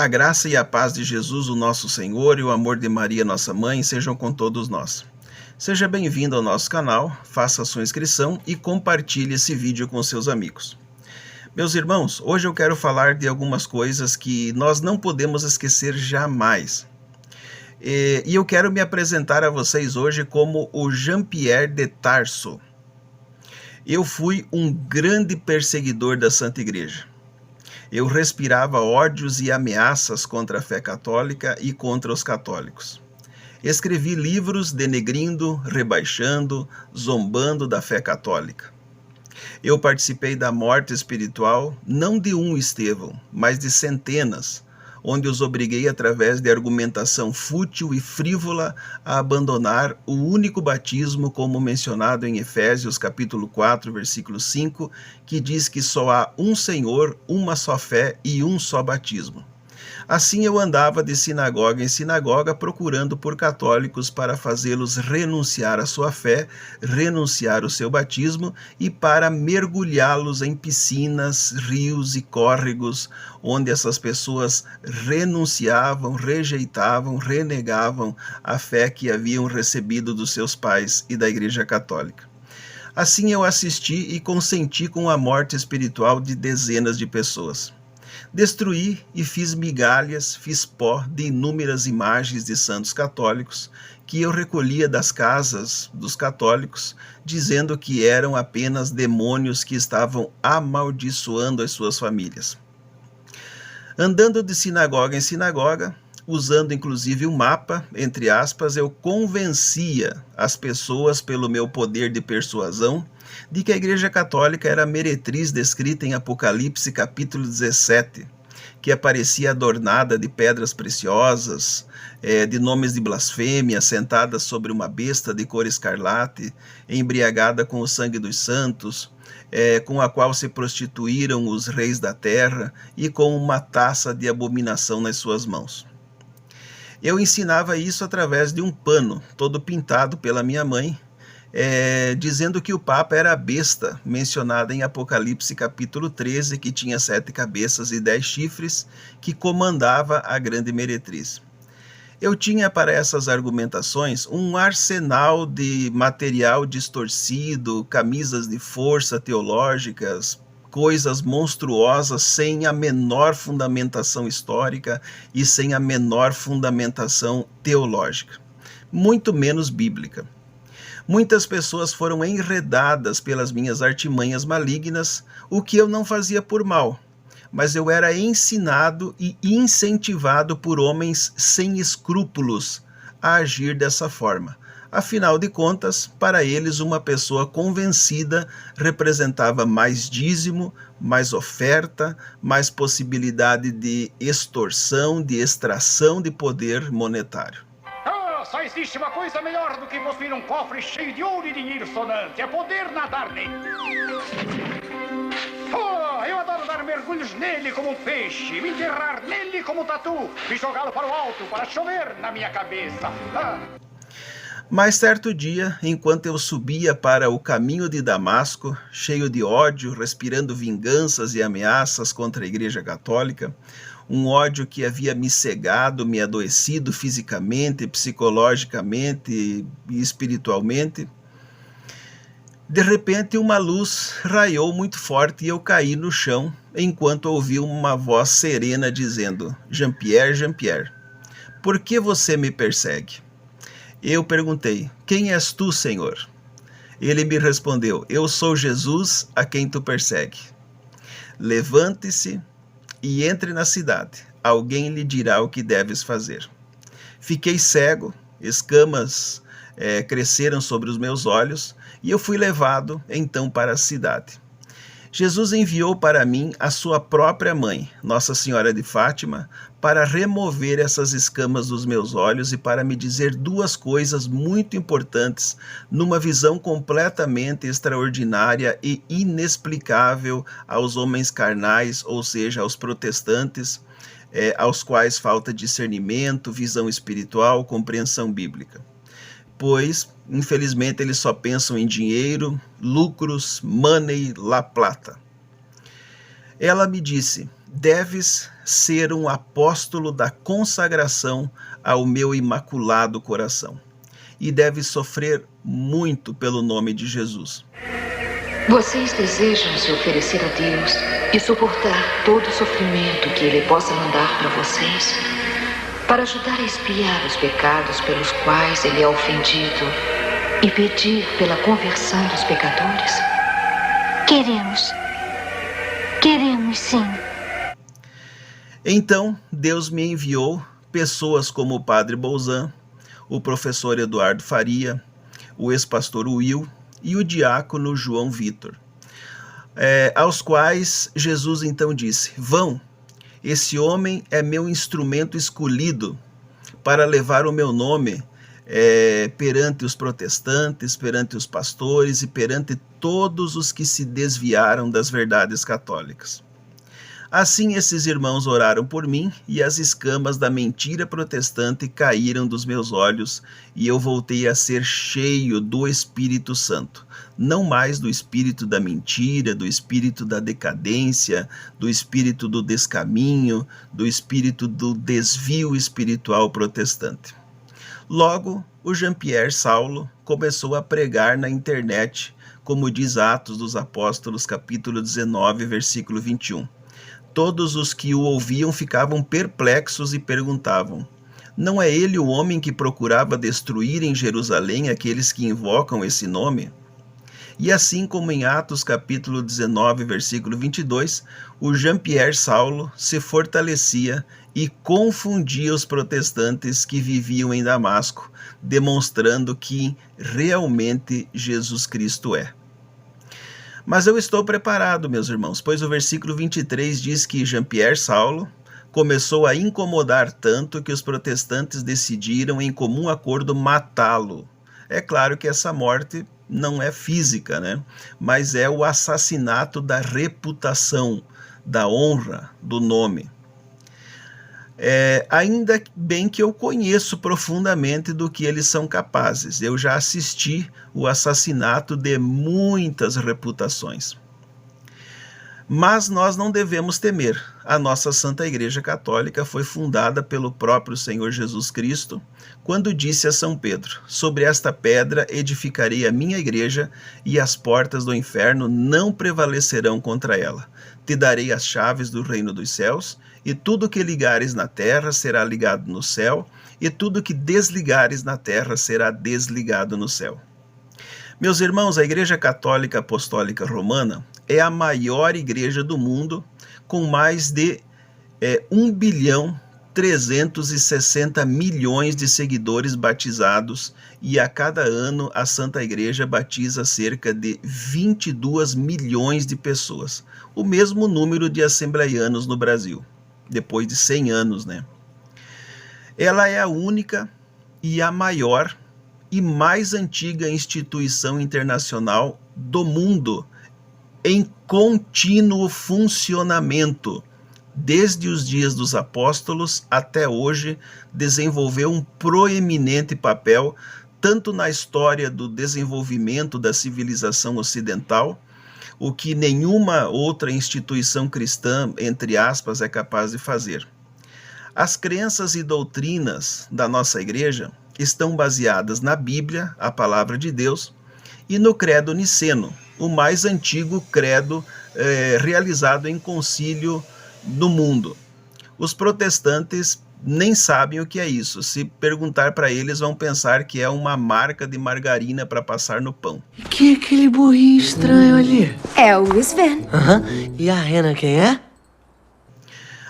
A graça e a paz de Jesus, o nosso Senhor, e o amor de Maria, nossa mãe, sejam com todos nós. Seja bem-vindo ao nosso canal, faça a sua inscrição e compartilhe esse vídeo com seus amigos. Meus irmãos, hoje eu quero falar de algumas coisas que nós não podemos esquecer jamais. E eu quero me apresentar a vocês hoje como o Jean-Pierre de Tarso. Eu fui um grande perseguidor da Santa Igreja. Eu respirava ódios e ameaças contra a fé católica e contra os católicos. Escrevi livros denegrindo, rebaixando, zombando da fé católica. Eu participei da morte espiritual, não de um Estevão, mas de centenas, onde os obriguei através de argumentação fútil e frívola a abandonar o único batismo como mencionado em Efésios capítulo 4, versículo 5, que diz que só há um Senhor, uma só fé e um só batismo. Assim eu andava de sinagoga em sinagoga procurando por católicos para fazê-los renunciar à sua fé, renunciar ao seu batismo e para mergulhá-los em piscinas, rios e córregos, onde essas pessoas renunciavam, rejeitavam, renegavam a fé que haviam recebido dos seus pais e da Igreja Católica. Assim eu assisti e consenti com a morte espiritual de dezenas de pessoas. Destruí e fiz migalhas, fiz pó de inúmeras imagens de santos católicos que eu recolhia das casas dos católicos, dizendo que eram apenas demônios que estavam amaldiçoando as suas famílias. Andando de sinagoga em sinagoga, usando inclusive um mapa, entre aspas, eu convencia as pessoas pelo meu poder de persuasão de que a Igreja Católica era a meretriz descrita em Apocalipse capítulo 17, que aparecia adornada de pedras preciosas, de nomes de blasfêmia, sentada sobre uma besta de cor escarlate, embriagada com o sangue dos santos, com a qual se prostituíram os reis da terra e com uma taça de abominação nas suas mãos. Eu ensinava isso através de um pano, todo pintado pela minha mãe, dizendo que o Papa era a besta, mencionada em Apocalipse capítulo 13, que tinha 7 cabeças e 10 chifres, que comandava a grande meretriz. Eu tinha para essas argumentações um arsenal de material distorcido, camisas de força teológicas, coisas monstruosas sem a menor fundamentação histórica e sem a menor fundamentação teológica, muito menos bíblica. Muitas pessoas foram enredadas pelas minhas artimanhas malignas, o que eu não fazia por mal, mas eu era ensinado e incentivado por homens sem escrúpulos a agir dessa forma. Afinal de contas, para eles uma pessoa convencida representava mais dízimo, mais oferta, mais possibilidade de extorsão, de extração de poder monetário. Só existe uma coisa melhor do que possuir um cofre cheio de ouro e dinheiro sonante. É poder nadar nele. Eu adoro dar mergulhos nele como um peixe, me enterrar nele como um tatu e jogá-lo para o alto para chover na minha cabeça. Mas certo dia, enquanto eu subia para o caminho de Damasco, cheio de ódio, respirando vinganças e ameaças contra a Igreja Católica, um ódio que havia me cegado, me adoecido fisicamente, psicologicamente e espiritualmente, de repente uma luz raiou muito forte e eu caí no chão, enquanto ouvi uma voz serena dizendo: Jean-Pierre, Jean-Pierre, por que você me persegue? Eu perguntei: quem és tu, Senhor? Ele me respondeu: eu sou Jesus a quem tu persegue. Levante-se e entre na cidade, alguém lhe dirá o que deves fazer. Fiquei cego, escamas cresceram sobre os meus olhos e eu fui levado então para a cidade. Jesus enviou para mim a sua própria mãe, Nossa Senhora de Fátima, para remover essas escamas dos meus olhos e para me dizer duas coisas muito importantes numa visão completamente extraordinária e inexplicável aos homens carnais, ou seja, aos protestantes, aos quais falta discernimento, visão espiritual, compreensão bíblica. Pois, infelizmente, eles só pensam em dinheiro, lucros, money, la plata. Ela me disse: deves ser um apóstolo da consagração ao meu imaculado coração, e deves sofrer muito pelo nome de Jesus. Vocês desejam se oferecer a Deus e suportar todo o sofrimento que Ele possa mandar para vocês, para ajudar a expiar os pecados pelos quais Ele é ofendido e pedir pela conversão dos pecadores? Queremos. Queremos, sim. Então, Deus me enviou pessoas como o Padre Bolzan, o professor Eduardo Faria, o ex-pastor Will e o diácono João Vitor, aos quais Jesus então disse: vão, esse homem é meu instrumento escolhido para levar o meu nome perante os protestantes, perante os pastores e perante todos os que se desviaram das verdades católicas. Assim esses irmãos oraram por mim, e as escamas da mentira protestante caíram dos meus olhos, e eu voltei a ser cheio do Espírito Santo, não mais do espírito da mentira, do espírito da decadência, do espírito do descaminho, do espírito do desvio espiritual protestante. Logo, o Jean-Pierre Saulo começou a pregar na internet, como diz Atos dos Apóstolos, capítulo 19, versículo 21. Todos os que o ouviam ficavam perplexos e perguntavam: não é ele o homem que procurava destruir em Jerusalém aqueles que invocam esse nome? E assim como em Atos capítulo 19, versículo 22, o Jean-Pierre Saulo se fortalecia e confundia os protestantes que viviam em Damasco, demonstrando que realmente Jesus Cristo é. Mas eu estou preparado, meus irmãos, pois o versículo 23 diz que Jean-Pierre Saulo começou a incomodar tanto que os protestantes decidiram em comum acordo matá-lo. É claro que essa morte não é física, né? Mas é o assassinato da reputação, da honra, do nome. Ainda bem que eu conheço profundamente do que eles são capazes. Eu já assisti o assassinato de muitas reputações. Mas nós não devemos temer. A nossa Santa Igreja Católica foi fundada pelo próprio Senhor Jesus Cristo, quando disse a São Pedro: sobre esta pedra edificarei a minha igreja, e as portas do inferno não prevalecerão contra ela. Te darei as chaves do reino dos céus, e tudo que ligares na terra será ligado no céu, e tudo que desligares na terra será desligado no céu. Meus irmãos, a Igreja Católica Apostólica Romana é a maior igreja do mundo, com mais de 1.360 bilhão de seguidores batizados, e a cada ano a Santa Igreja batiza cerca de 22 milhões de pessoas, o mesmo número de assembleianos no Brasil, depois de 100 anos, né? Ela é a única e a maior e mais antiga instituição internacional do mundo em contínuo funcionamento. Desde os dias dos apóstolos até hoje, desenvolveu um proeminente papel tanto na história do desenvolvimento da civilização ocidental, o que nenhuma outra instituição cristã, entre aspas, é capaz de fazer. As crenças e doutrinas da nossa igreja estão baseadas na Bíblia, a palavra de Deus, e no credo niceno, o mais antigo credo realizado em concílio no mundo. Os protestantes nem sabem o que é isso. Se perguntar para eles, vão pensar que é uma marca de margarina para passar no pão. Que é aquele burrinho estranho ali? É o Sven. E a Rena quem é?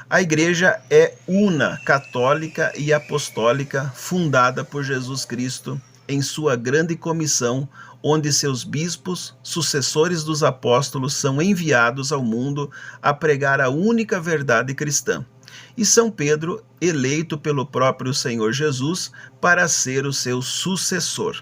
A igreja é una, católica e apostólica, fundada por Jesus Cristo em sua grande comissão, onde seus bispos, sucessores dos apóstolos, são enviados ao mundo a pregar a única verdade cristã. E São Pedro, eleito pelo próprio Senhor Jesus para ser o seu sucessor.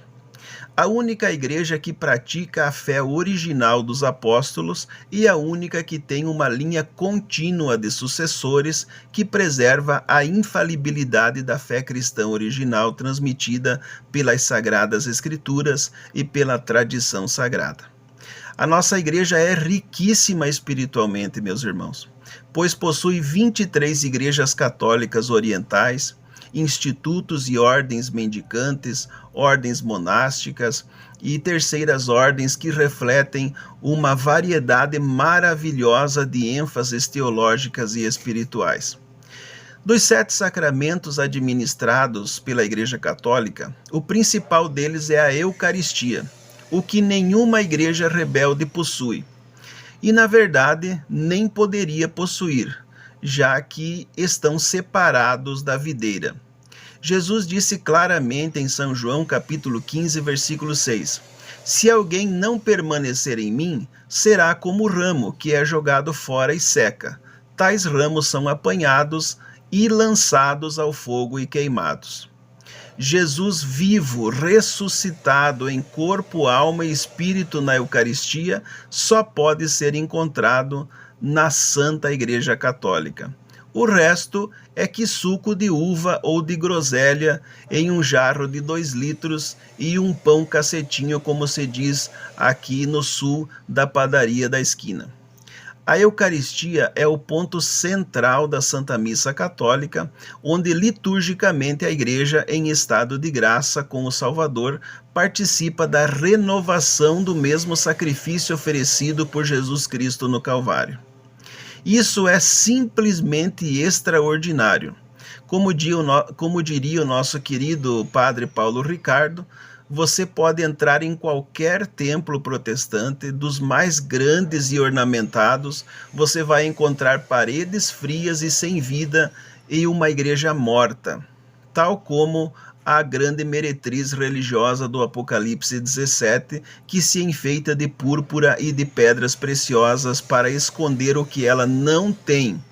A única igreja que pratica a fé original dos apóstolos e a única que tem uma linha contínua de sucessores que preserva a infalibilidade da fé cristã original transmitida pelas Sagradas Escrituras e pela tradição sagrada. A nossa igreja é riquíssima espiritualmente, meus irmãos. pois possui 23 igrejas católicas orientais, institutos e ordens mendicantes, ordens monásticas e terceiras ordens que refletem uma variedade maravilhosa de ênfases teológicas e espirituais. Dos 7 sacramentos administrados pela Igreja Católica, o principal deles é a Eucaristia, o que nenhuma igreja rebelde possui. E, na verdade, nem poderia possuir, já que estão separados da videira. Jesus disse claramente em São João, capítulo 15, versículo 6, se alguém não permanecer em mim, será como o ramo que é jogado fora e seca. Tais ramos são apanhados e lançados ao fogo e queimados. Jesus vivo, ressuscitado em corpo, alma e espírito na Eucaristia, só pode ser encontrado na Santa Igreja Católica. O resto é que suco de uva ou de groselha em um jarro de 2 litros e um pão cacetinho, como se diz aqui no sul da padaria da esquina. A Eucaristia é o ponto central da Santa Missa Católica, onde liturgicamente a Igreja, em estado de graça com o Salvador, participa da renovação do mesmo sacrifício oferecido por Jesus Cristo no Calvário. Isso é simplesmente extraordinário. Como diria o nosso querido Padre Paulo Ricardo, você pode entrar em qualquer templo protestante, dos mais grandes e ornamentados, você vai encontrar paredes frias e sem vida e uma igreja morta, tal como a grande meretriz religiosa do Apocalipse 17, que se enfeita de púrpura e de pedras preciosas para esconder o que ela não tem.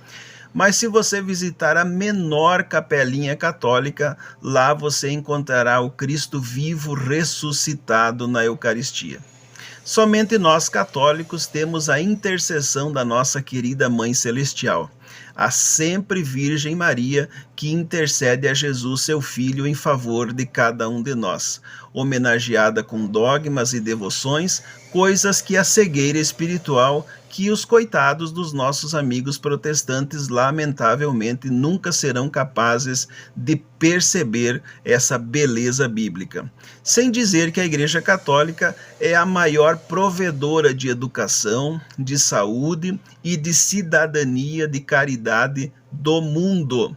Mas se você visitar a menor capelinha católica, lá você encontrará o Cristo vivo ressuscitado na Eucaristia. Somente nós católicos temos a intercessão da nossa querida Mãe Celestial, a sempre Virgem Maria, que intercede a Jesus, seu Filho, em favor de cada um de nós, homenageada com dogmas e devoções, coisas que a cegueira espiritual que os coitados dos nossos amigos protestantes lamentavelmente nunca serão capazes de perceber essa beleza bíblica. Sem dizer que a Igreja Católica é a maior provedora de educação, de saúde e de cidadania, de caridade do mundo.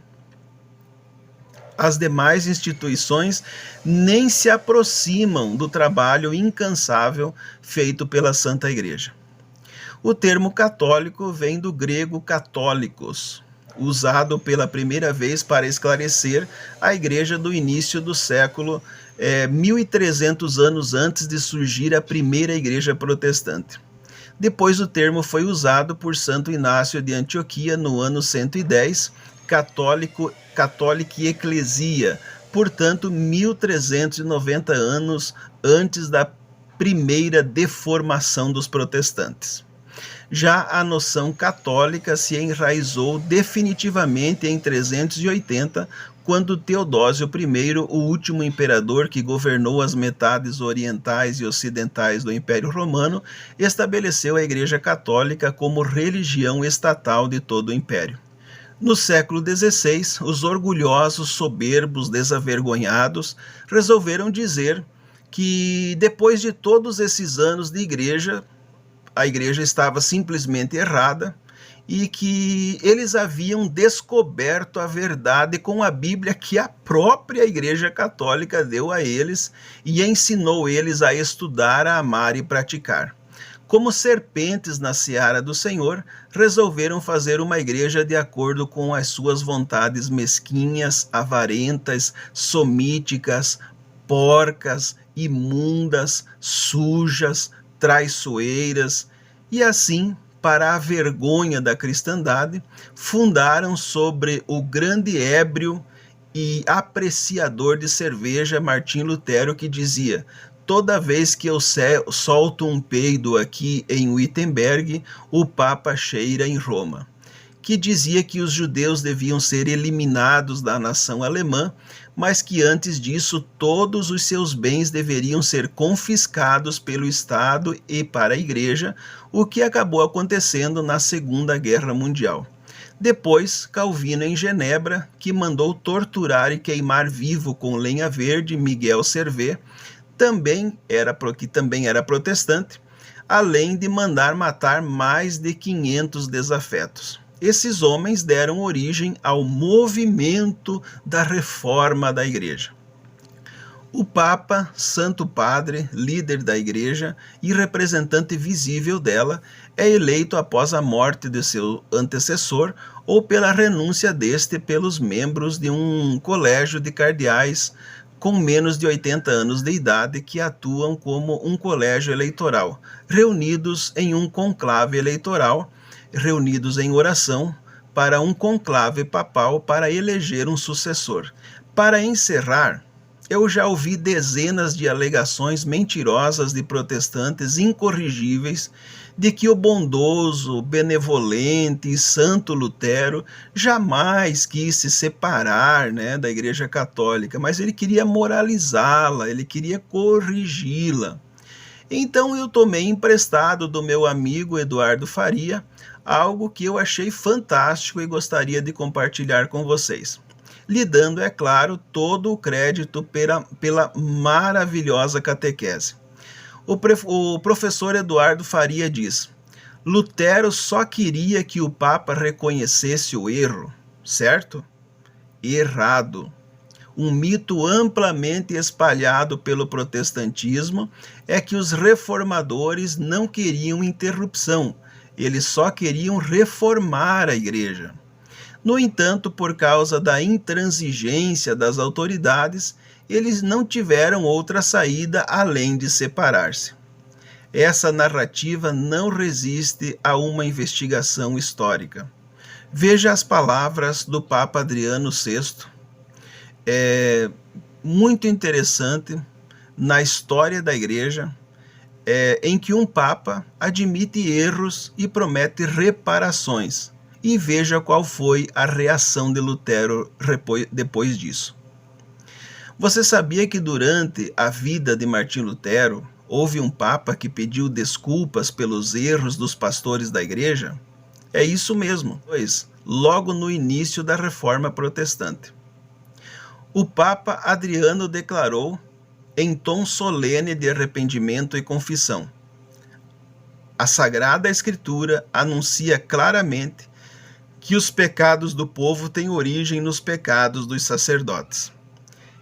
As demais instituições nem se aproximam do trabalho incansável feito pela Santa Igreja. O termo católico vem do grego católicos, usado pela primeira vez para esclarecer a igreja do início do século 1300 anos antes de surgir a primeira igreja protestante. Depois o termo foi usado por Santo Inácio de Antioquia no ano 110, Catholic Ecclesia, portanto 1390 anos antes da primeira deformação dos protestantes. Já a noção católica se enraizou definitivamente em 380, quando Teodósio I, o último imperador que governou as metades orientais e ocidentais do Império Romano, estabeleceu a Igreja Católica como religião estatal de todo o Império. No século XVI, os orgulhosos, soberbos, desavergonhados resolveram dizer que depois de todos esses anos de igreja, a igreja estava simplesmente errada e que eles haviam descoberto a verdade com a Bíblia que a própria Igreja Católica deu a eles e ensinou eles a estudar, a amar e praticar. Como serpentes na seara do Senhor, resolveram fazer uma igreja de acordo com as suas vontades mesquinhas, avarentas, somíticas, porcas, imundas, sujas, traiçoeiras, e assim, para a vergonha da cristandade, fundaram sobre o grande ébrio e apreciador de cerveja Martim Lutero, que dizia: toda vez que eu solto um peido aqui em Wittenberg, o Papa cheira em Roma, que dizia que os judeus deviam ser eliminados da nação alemã, mas que antes disso todos os seus bens deveriam ser confiscados pelo Estado e para a Igreja, o que acabou acontecendo na Segunda Guerra Mundial. Depois, Calvino em Genebra, que mandou torturar e queimar vivo com lenha verde Miguel Servet, que também era protestante, além de mandar matar mais de 500 desafetos. Esses homens deram origem ao movimento da reforma da Igreja. O Papa, Santo Padre, líder da Igreja e representante visível dela, é eleito após a morte de seu antecessor ou pela renúncia deste pelos membros de um colégio de cardeais com menos de 80 anos de idade que atuam como um colégio eleitoral, reunidos em um conclave eleitoral, reunidos em oração para um conclave papal para eleger um sucessor. Para encerrar, eu já ouvi dezenas de alegações mentirosas de protestantes incorrigíveis de que o bondoso, benevolente e santo Lutero jamais quis se separar, da Igreja Católica, mas ele queria moralizá-la, ele queria corrigi-la. Então eu tomei emprestado do meu amigo Eduardo Faria algo que eu achei fantástico e gostaria de compartilhar com vocês, lhe dando, é claro, todo o crédito pela maravilhosa catequese. O professor Eduardo Faria diz: Lutero só queria que o Papa reconhecesse o erro, certo? Errado. Um mito amplamente espalhado pelo protestantismo é que os reformadores não queriam interrupção, eles só queriam reformar a Igreja. No entanto, por causa da intransigência das autoridades, eles não tiveram outra saída além de separar-se. Essa narrativa não resiste a uma investigação histórica. Veja as palavras do Papa Adriano VI. É muito interessante na história da Igreja, em que um Papa admite erros e promete reparações. E veja qual foi a reação de Lutero depois disso. Você sabia que durante a vida de Martim Lutero, houve um Papa que pediu desculpas pelos erros dos pastores da Igreja? É isso mesmo, pois logo no início da Reforma Protestante. O Papa Adriano declarou, em tom solene de arrependimento e confissão: a Sagrada Escritura anuncia claramente que os pecados do povo têm origem nos pecados dos sacerdotes.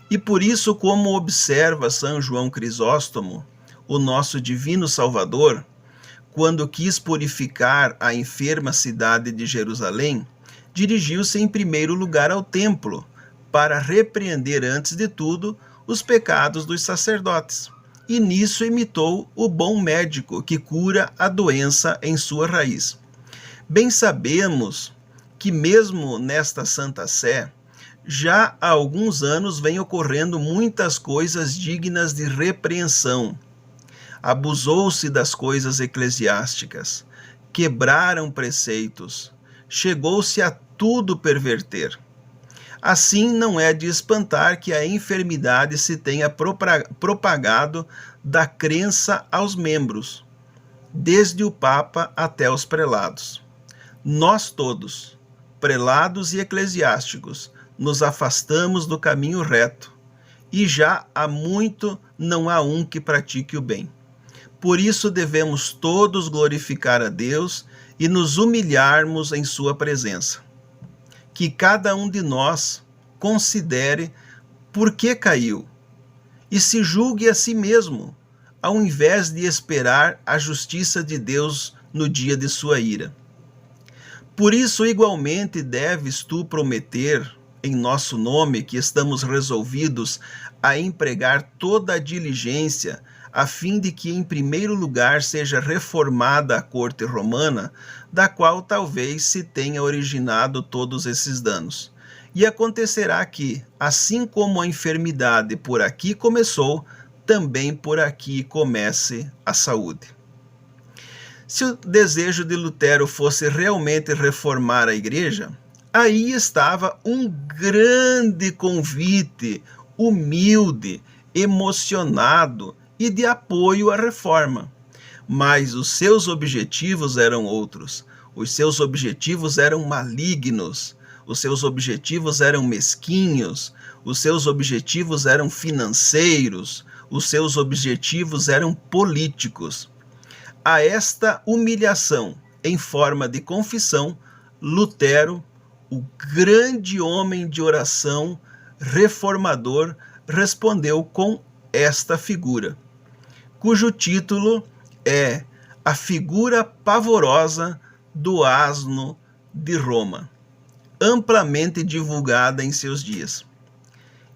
E por isso, como observa São João Crisóstomo, o nosso divino Salvador, quando quis purificar a enferma cidade de Jerusalém, dirigiu-se em primeiro lugar ao templo, para repreender antes de tudo os pecados dos sacerdotes. E nisso imitou o bom médico que cura a doença em sua raiz. Bem sabemos que mesmo nesta Santa Sé, já há alguns anos vem ocorrendo muitas coisas dignas de repreensão. Abusou-se das coisas eclesiásticas, quebraram preceitos, chegou-se a tudo perverter. Assim, não é de espantar que a enfermidade se tenha propagado da crença aos membros, desde o Papa até os prelados. Nós todos, prelados e eclesiásticos, nos afastamos do caminho reto, e já há muito não há um que pratique o bem. Por isso devemos todos glorificar a Deus e nos humilharmos em sua presença. Que cada um de nós considere por que caiu e se julgue a si mesmo, ao invés de esperar a justiça de Deus no dia de sua ira. Por isso, igualmente, deves tu prometer, em nosso nome, que estamos resolvidos a empregar toda a diligência, a fim de que, em primeiro lugar, seja reformada a corte romana, da qual talvez se tenha originado todos esses danos. E acontecerá que, assim como a enfermidade por aqui começou, também por aqui comece a saúde. Se o desejo de Lutero fosse realmente reformar a Igreja, aí estava um grande convite, humilde, emocionado e de apoio à reforma. Mas os seus objetivos eram outros. Os seus objetivos eram malignos, os seus objetivos eram mesquinhos, os seus objetivos eram financeiros, os seus objetivos eram políticos. A esta humilhação em forma de confissão, Lutero, o grande homem de oração reformador, respondeu com esta figura, cujo título é A Figura Pavorosa do Asno de Roma, amplamente divulgada em seus dias.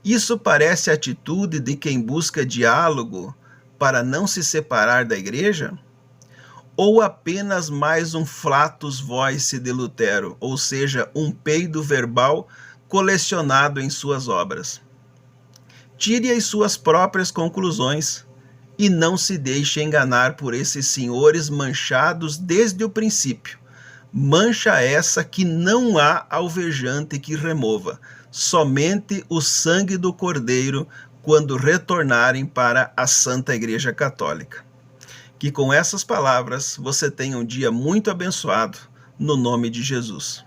Isso parece a atitude de quem busca diálogo para não se separar da igreja? Ou apenas mais um flatus voice de Lutero, ou seja, um peido verbal colecionado em suas obras? Tire as suas próprias conclusões e não se deixe enganar por esses senhores manchados desde o princípio. Mancha essa que não há alvejante que remova, somente o sangue do Cordeiro quando retornarem para a Santa Igreja Católica. Que com essas palavras você tenha um dia muito abençoado, no nome de Jesus.